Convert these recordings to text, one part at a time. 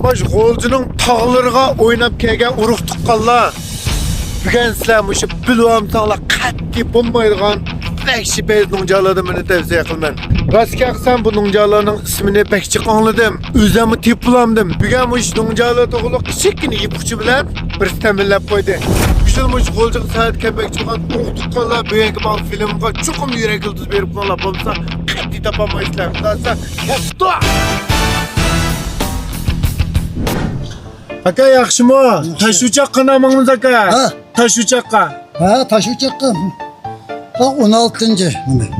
Baş golcuning tog'lariga o'ynab kelgan urug' tuqqanlar. Bugun sizlar mushu bilvamsanglar qat'iy bo'lmaydigan Vahşi Bezning joylarimini tavsiya qilaman. Rostga aytsam bu nungjalarning ismini bekchi qonladim. O'zimni teplamdim. Bugun mushu joylar to'g'liq kichikina yipuchi bilan bir ta'minlab qo'ydi. Güzel mush golcuk saat kepekçi olan urug' tuqqanlar bugungi bu filmga chuqur yurak yıldız berib qollar bo'lsa qat'iy topolmaysizlar. Xudosa yaptı. Aka yaxshimi? Tash uchoqqa namingiz aka? Ha? Tash uchoqqa. Ha, taş uçakka. Bak 16.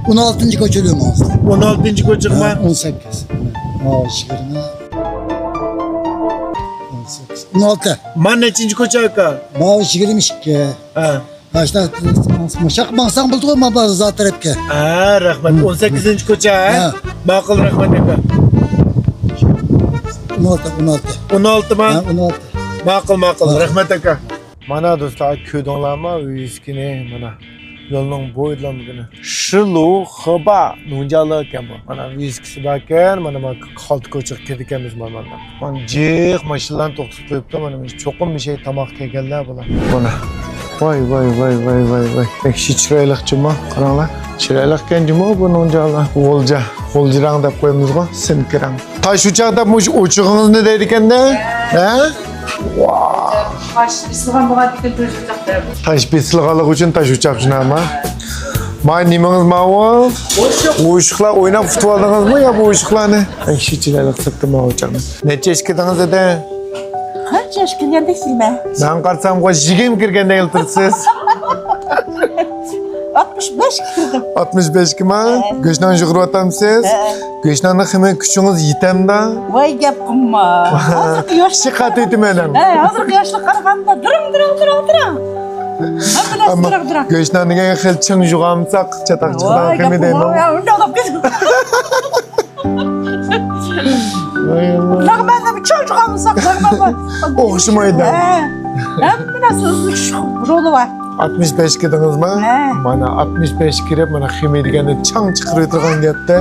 16. koçuluyorum aslında. 16. ko'chiqma. 18. Maaş yerine. 18. 16. Men nechinchi ko'cha aka? Maaş yerime ki. Ha. Kaçta maşak baksan bulduk ama bazı zaten hep ki. Ha, rahmat. 18. ko'cha. Ha. Ma'qul rahmat aka. 16. 16 mi? Ha, 16. Ma'qul. Rahmat aka. Mana do'stlar, ko'rdinglarmi? Uyuskini mana yo'lning bo'yidlamigini. Shilu Xiba nunjalar ekan bu. Mana uyuskisi bor ekan, mana qolti ko'chiq ketganmiz mana. Mana jiq mashinalarni to'xtatib qo'yibdi, mana cho'qim bir şey tomoq kelganlar bular. Mana. Voy. Ekşi chiroyliqchimi? Qaranglar. Chiroyliqkanjimi bu nunjalar? G'o'ljirang deb qo'yamizmi? Simkirang. Tash uchoq deb mush o'chig'ingizni deydi ekanda? Ha? Taş ıslıgan boğa dikkat duracaklar. Taş besilg'anlik uchun tash uchoq shunaqami? Mana nimangiz ma'lum? O'shiqlar o'ynab futib oldingizmi yo bu o'shiqlarni? Ekşi chiroyliq sirtma o'chamiz. Necha yoshga kirdingiz edi? Kaç yaş kirgendik silme? Men qarasam 20 kirganda o'tirsiz. 65 kirdim. 65 kima? Go'shtni yug'iratamsiz? Go'shtni himi kuchingiz yetamda? Vay gap qilma. Hozirgi yoshli. Chiqat aytmadim. Hozirgi yoshli qaraganda during. Hamma during. Go'shtni xil ching yug'amsak chataq chiqdan himi deyman. Unda olib ketdim. Lag'manda bir çocuk almışsak lag'manda. O'xshamaydi. Hamma so'zli roli var. 65 kirdingizmi? Mana 65 kirib, mana ximi deganda chang chiqirib turgan gapda.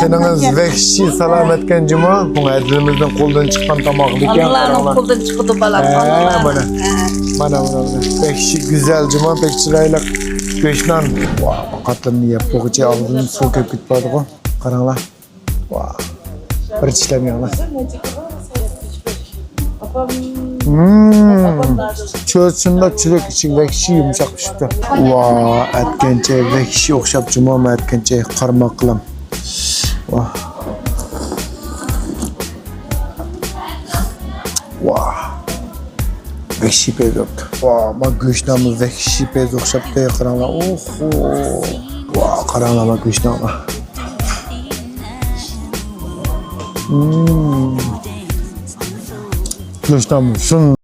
Seningiz vahshiy salomatkan juma, bu adlimizdan qo'ldan chiqqan tomoq ekan. Allah'ın qo'ldan chiqdi balam. Mana. Vahshiy go'zal juma, pek chiroyli go'shtdan. Faqatlarni yeb bo'g'icha og'zini suv kelib ketadi-ku. Qaranglar. Bir ishlamanglar. Çözsünler çürük için vahşi yumuşak pişti. Etkençe vahşi okşap cumama etkençe karma kılam. Vahşi pez yoktu. Ma göçnamız vahşi pez okşap da karanla. Karanla ma göçnama. Göçnamız şun.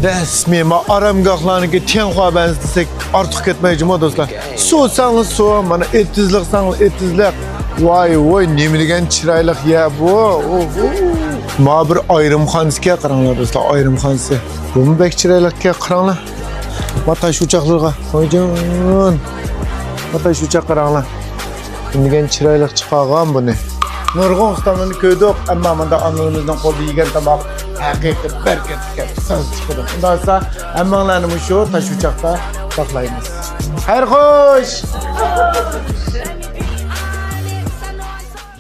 Resmi ma aramgahlarınki tenxua benzesek artık ketmeyeceğim o dostlar. Soğusanız soğan, bana etizlik sanız etizlik. Vay vay nemi degen çıraylık ya bu. Ma bir ayrımxanisiga qaranglar dostlar, ayrımxanisi. Bu mu bek çıraylıkka qaranglar. Ma taş uçaqlarga. Hoyjon. Ma taş uçaq qaranglar. Degen çıraylık chiqargan buni. Nurg'un ustamani ko'rdik, ammo menda anamizning qo'lida yegan tomoq haqiqiy berkatga so'z chiqadi. Undan sonra hammalarni shu tash uchoqda saqlaymiz. Xayr xo'sh.